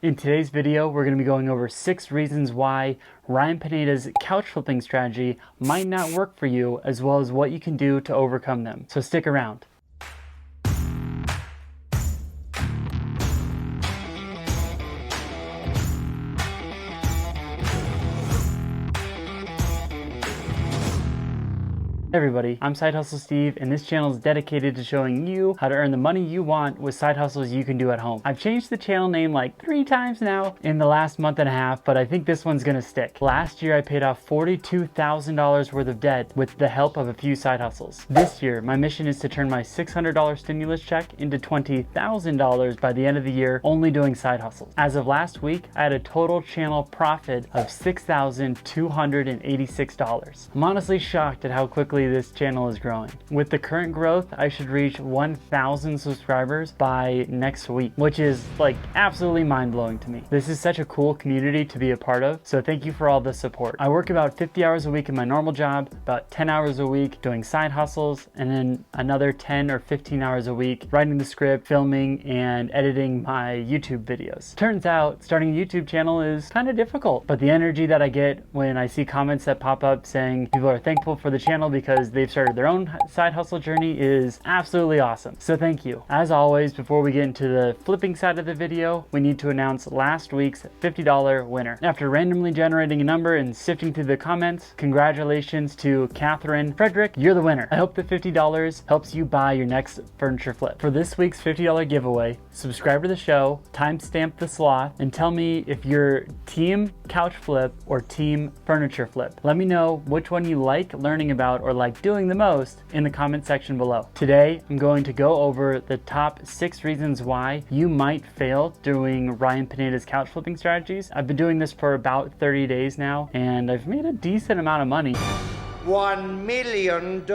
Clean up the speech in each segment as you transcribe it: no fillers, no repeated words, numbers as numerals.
In today's video, we're going to be going over 6 reasons why Ryan Pineda's couch flipping strategy might not work for you, as well as what you can do to overcome them. So stick around. Hey everybody, I'm Side Hustle Steve, and this channel is dedicated to showing you how to earn the money you want with side hustles you can do at home. I've changed the channel name like 3 times now in the last month and a half, but I think this one's gonna stick. Last year I paid off $42,000 worth of debt with the help of a few side hustles. This year, my mission is to turn my $600 stimulus check into $20,000 by the end of the year, only doing side hustles. As of last week, I had a total channel profit of $6,286. I'm honestly shocked at how quickly this channel is growing. With the current growth, I should reach 1,000 subscribers by next week, which is like absolutely mind-blowing to me. This is such a cool community to be a part of, so thank you for all the support. I work about 50 hours a week in my normal job, about 10 hours a week doing side hustles, and then another 10 or 15 hours a week writing the script, filming, and editing my YouTube videos. Turns out starting a YouTube channel is kind of difficult, but the energy that I get when I see comments that pop up saying people are thankful for the channel because they've started their own side hustle journey is absolutely awesome. So thank you. As always, before we get into the flipping side of the video, we need to announce last week's $50 winner. After randomly generating a number and sifting through the comments, congratulations to Catherine Frederick, you're the winner. I hope the $50 helps you buy your next furniture flip. For this week's $50 giveaway, subscribe to the show, timestamp the sloth, and tell me if you're team couch flip or team furniture flip. Let me know which one you like learning about or like doing the most in the comment section below. Today, I'm going to go over the top 6 reasons why you might fail doing Ryan Pineda's couch flipping strategies. I've been doing this for about 30 days now, and I've made a decent amount of money. $1 million.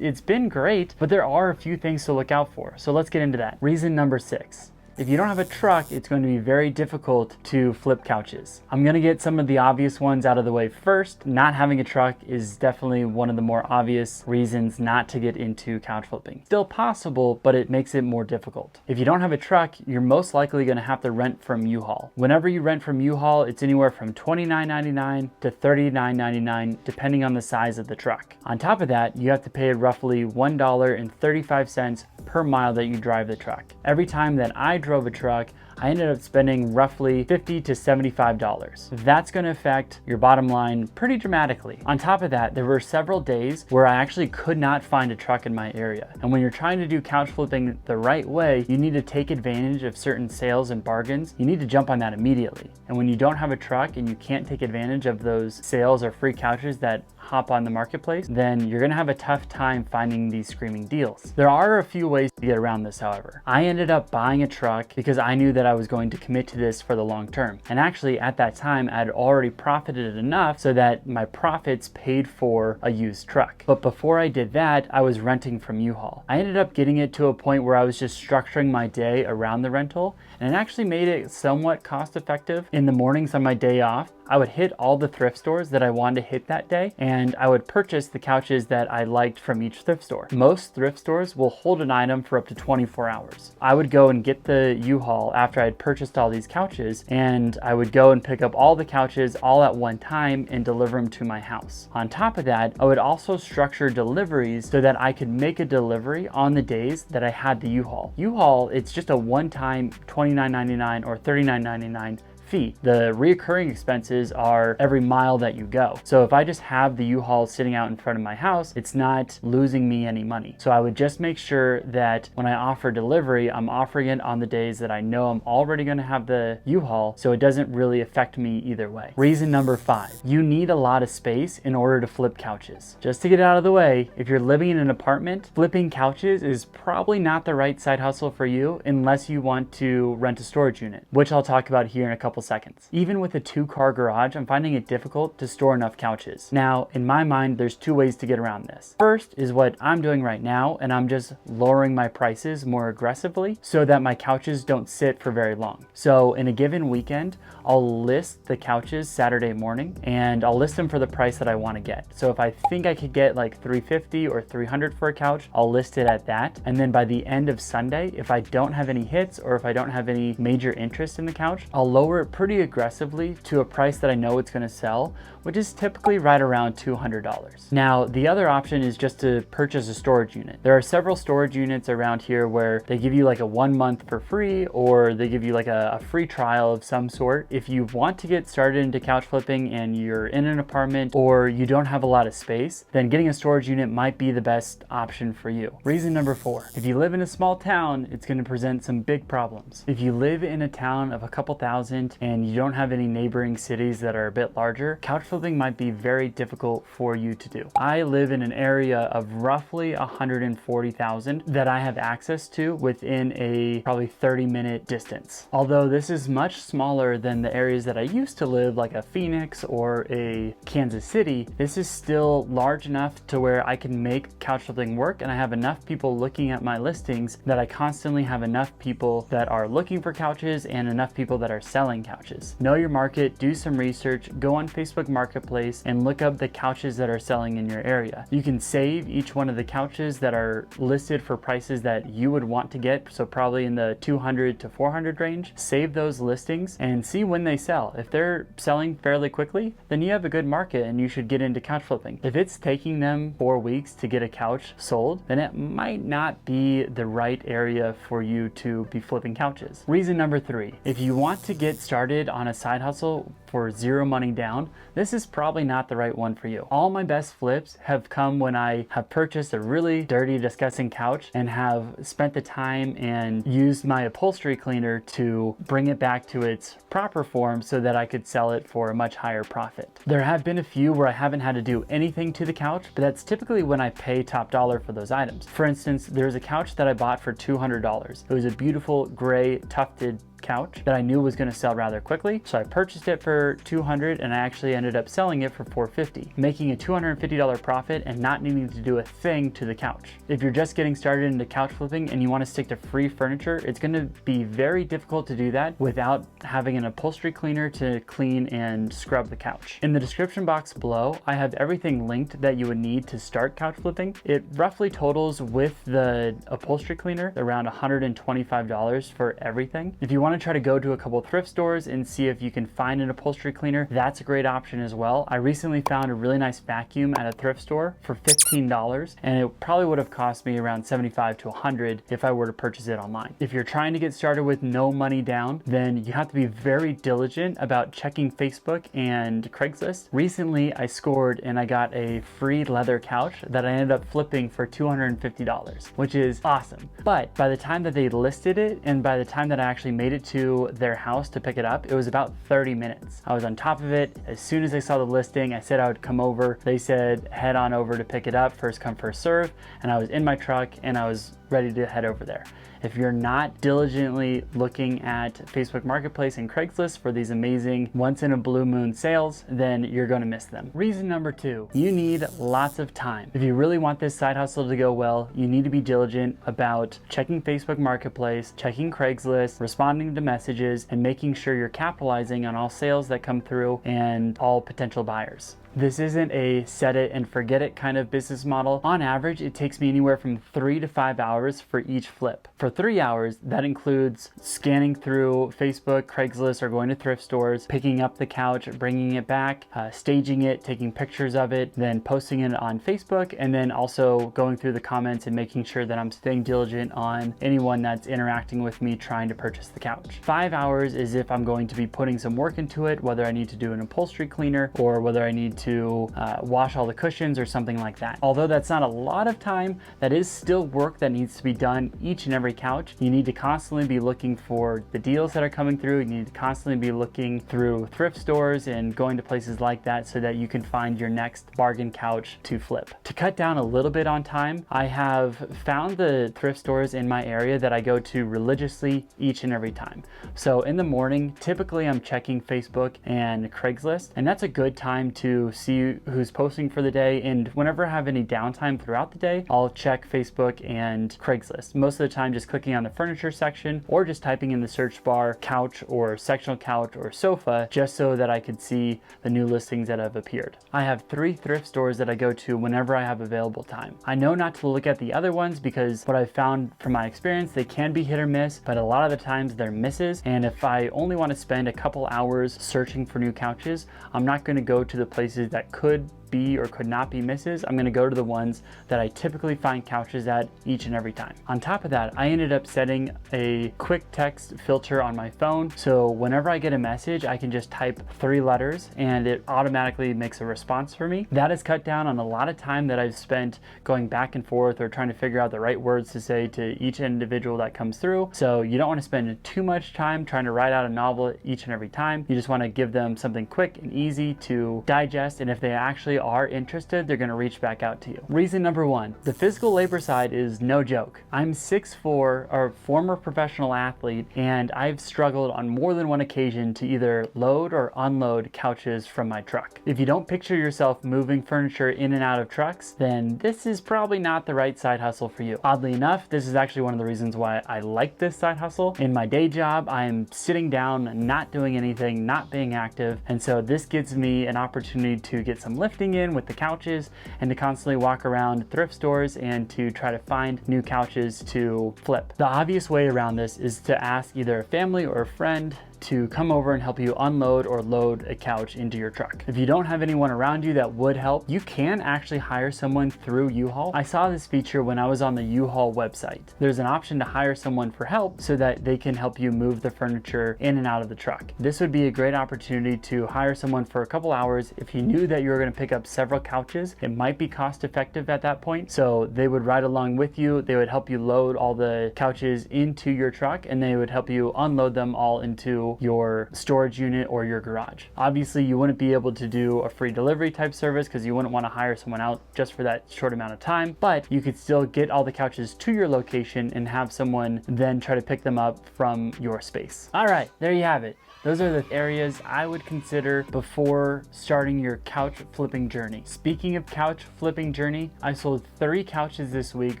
It's been great, but there are a few things to look out for. So let's get into that. Reason number 6. If you don't have a truck, it's going to be very difficult to flip couches. I'm going to get some of the obvious ones out of the way first. Not having a truck is definitely one of the more obvious reasons not to get into couch flipping. Still possible, but it makes it more difficult. If you don't have a truck, you're most likely going to have to rent from U-Haul. Whenever you rent from U-Haul, it's anywhere from $29.99 to $39.99, depending on the size of the truck. On top of that, you have to pay roughly $1.35 per mile that you drive the truck. Every time that I drove a truck, I ended up spending roughly $50 to $75. That's going to affect your bottom line pretty dramatically. On top of that, there were several days where I actually could not find a truck in my area. And when you're trying to do couch flipping the right way, you need to take advantage of certain sales and bargains. You need to jump on that immediately. And when you don't have a truck and you can't take advantage of those sales or free couches that hop on the marketplace, then you're gonna have a tough time finding these screaming deals. There are a few ways to get around this, however. I ended up buying a truck because I knew that I was going to commit to this for the long term. And actually at that time, I had already profited enough so that my profits paid for a used truck. But before I did that, I was renting from U-Haul. I ended up getting it to a point where I was just structuring my day around the rental, and it actually made it somewhat cost effective. In the mornings on my day off, I would hit all the thrift stores that I wanted to hit that day, and I would purchase the couches that I liked from each thrift store. Most thrift stores will hold an item for up to 24 hours. I would go and get the U-Haul after I had purchased all these couches, and I would go and pick up all the couches all at one time and deliver them to my house. On top of that, I would also structure deliveries so that I could make a delivery on the days that I had the U-Haul. U-Haul, it's just a one-time $29.99 or $39.99 fee. The reoccurring expenses are every mile that you go. So if I just have the U-Haul sitting out in front of my house, it's not losing me any money. So I would just make sure that when I offer delivery, I'm offering it on the days that I know I'm already going to have the U-Haul, so it doesn't really affect me either way. Reason number 5, you need a lot of space in order to flip couches. Just to get out of the way, if you're living in an apartment, flipping couches is probably not the right side hustle for you unless you want to rent a storage unit, which I'll talk about here in a couple couple seconds. Even with a 2-car garage, I'm finding it difficult to store enough couches. Now, in my mind, there's 2 ways to get around this. First is what I'm doing right now, and I'm just lowering my prices more aggressively so that my couches don't sit for very long. So in a given weekend, I'll list the couches Saturday morning, and I'll list them for the price that I want to get. So if I think I could get like $350 or $300 for a couch, I'll list it at that. And then by the end of Sunday, if I don't have any hits or if I don't have any major interest in the couch, I'll lower it pretty aggressively to a price that I know it's going to sell, which is typically right around $200. Now, the other option is just to purchase a storage unit. There are several storage units around here where they give you like a 1 month for free, or they give you like a free trial of some sort. If you want to get started into couch flipping and you're in an apartment or you don't have a lot of space, then getting a storage unit might be the best option for you. Reason number 4, if you live in a small town, it's going to present some big problems. If you live in a town of a couple thousand and you don't have any neighboring cities that are a bit larger, couch flipping might be very difficult for you to do. I live in an area of roughly 140,000 that I have access to within a probably 30-minute distance. Although this is much smaller than the areas that I used to live, like a Phoenix or a Kansas City, this is still large enough to where I can make couch flipping work, and I have enough people looking at my listings that I constantly have enough people that are looking for couches and enough people that are selling couches. Know your market, do some research, go on Facebook Marketplace and look up the couches that are selling in your area. You can save each one of the couches that are listed for prices that you would want to get, so probably in the 200 to 400 range. Save those listings and see when they sell. If they're selling fairly quickly, then you have a good market and you should get into couch flipping. If it's taking them 4 weeks to get a couch sold, then it might not be the right area for you to be flipping couches. Reason number 3, if you want to get started on a side hustle for 0 money down, this is probably not the right one for you. All my best flips have come when I have purchased a really dirty, disgusting couch and have spent the time and used my upholstery cleaner to bring it back to its proper form so that I could sell it for a much higher profit. There have been a few where I haven't had to do anything to the couch, but that's typically when I pay top dollar for those items. For instance, there's a couch that I bought for $200. It was a beautiful gray tufted couch that I knew was going to sell rather quickly, so I purchased it for $200 and I actually ended up selling it for $450, making a $250 profit and not needing to do a thing to the couch. If you're just getting started into couch flipping and you want to stick to free furniture, it's going to be very difficult to do that without having an upholstery cleaner to clean and scrub the couch. In the description box below, I have everything linked that you would need to start couch flipping. It roughly totals with the upholstery cleaner around $125 for everything. If you want to try to go to a couple thrift stores and see if you can find an upholstery cleaner, that's a great option as well. I recently found a really nice vacuum at a thrift store for $15, and it probably would have cost me around $75 to $100 if I were to purchase it online. If you're trying to get started with no money down, then you have to be very diligent about checking Facebook and Craigslist. Recently, I scored and I got a free leather couch that I ended up flipping for $250, which is awesome. But by the time that they listed it and by the time that I actually made it to their house to pick it up, it was about 30 minutes. I was on top of it. As soon as I saw the listing, I said I would come over. They said head on over to pick it up, first come first serve, and I was in my truck and I was ready to head over there. If you're not diligently looking at Facebook Marketplace and Craigslist for these amazing once in a blue moon sales, then you're going to miss them. Reason number 2, you need lots of time. If you really want this side hustle to go well, you need to be diligent about checking Facebook Marketplace, checking Craigslist, responding to messages, and making sure you're capitalizing on all sales that come through and all potential buyers. This isn't a set it and forget it kind of business model. On average, it takes me anywhere from 3 to 5 hours for each flip. For 3 hours, that includes scanning through Facebook, Craigslist, or going to thrift stores, picking up the couch, bringing it back, staging it, taking pictures of it, then posting it on Facebook, and then also going through the comments and making sure that I'm staying diligent on anyone that's interacting with me trying to purchase the couch. 5 hours is if I'm going to be putting some work into it, whether I need to do an upholstery cleaner or whether I need to to wash all the cushions or something like that. Although that's not a lot of time, that is still work that needs to be done each and every couch. You need to constantly be looking for the deals that are coming through. You need to constantly be looking through thrift stores and going to places like that so that you can find your next bargain couch to flip. To cut down a little bit on time, I have found the thrift stores in my area that I go to religiously each and every time. So in the morning, typically I'm checking Facebook and Craigslist, and that's a good time to see who's posting for the day. And whenever I have any downtime throughout the day, I'll check Facebook and Craigslist. Most of the time just clicking on the furniture section or just typing in the search bar couch or sectional couch or sofa, just so that I could see the new listings that have appeared. I have 3 thrift stores that I go to whenever I have available time. I know not to look at the other ones because what I've found from my experience, they can be hit or miss, but a lot of the times they're misses. And if I only want to spend a couple hours searching for new couches, I'm not going to go to the places that could be or could not be misses. I'm going to go to the ones that I typically find couches at each and every time. On top of that, I ended up setting a quick text filter on my phone, so whenever I get a message, I can just type 3 letters and it automatically makes a response for me. That has cut down on a lot of time that I've spent going back and forth or trying to figure out the right words to say to each individual that comes through. So you don't want to spend too much time trying to write out a novel each and every time. You just want to give them something quick and easy to digest, and if they actually are interested, they're going to reach back out to you. Reason number 1, the physical labor side is no joke. I'm 6'4", a former professional athlete, and I've struggled on more than one occasion to either load or unload couches from my truck. If you don't picture yourself moving furniture in and out of trucks, then this is probably not the right side hustle for you. Oddly enough, this is actually one of the reasons why I like this side hustle. In my day job, I'm sitting down, not doing anything, not being active, and so this gives me an opportunity to get some lifting in with the couches and to constantly walk around thrift stores and to try to find new couches to flip. The obvious way around this is to ask either a family or a friend to come over and help you unload or load a couch into your truck. If you don't have anyone around you that would help, you can actually hire someone through U-Haul. I saw this feature when I was on the U-Haul website. There's an option to hire someone for help so that they can help you move the furniture in and out of the truck. This would be a great opportunity to hire someone for a couple hours. If you knew that you were going to pick up several couches, it might be cost effective at that point. So they would ride along with you. They would help you load all the couches into your truck, and they would help you unload them all into your storage unit or your garage. Obviously, you wouldn't be able to do a free delivery type service because you wouldn't want to hire someone out just for that short amount of time, but you could still get all the couches to your location and have someone then try to pick them up from your space. All right, there you have it. Those are the areas I would consider before starting your couch flipping journey. Speaking of couch flipping journey, I sold 3 couches this week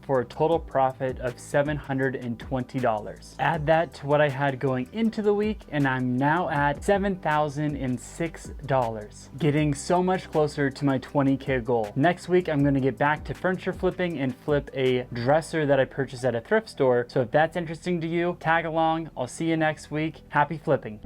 for a total profit of $720. Add that to what I had going into the week, and I'm now at $7,006, getting so much closer to my 20K goal. Next week, I'm going to get back to furniture flipping and flip a dresser that I purchased at a thrift store. So if that's interesting to you, tag along. I'll see you next week. Happy flipping.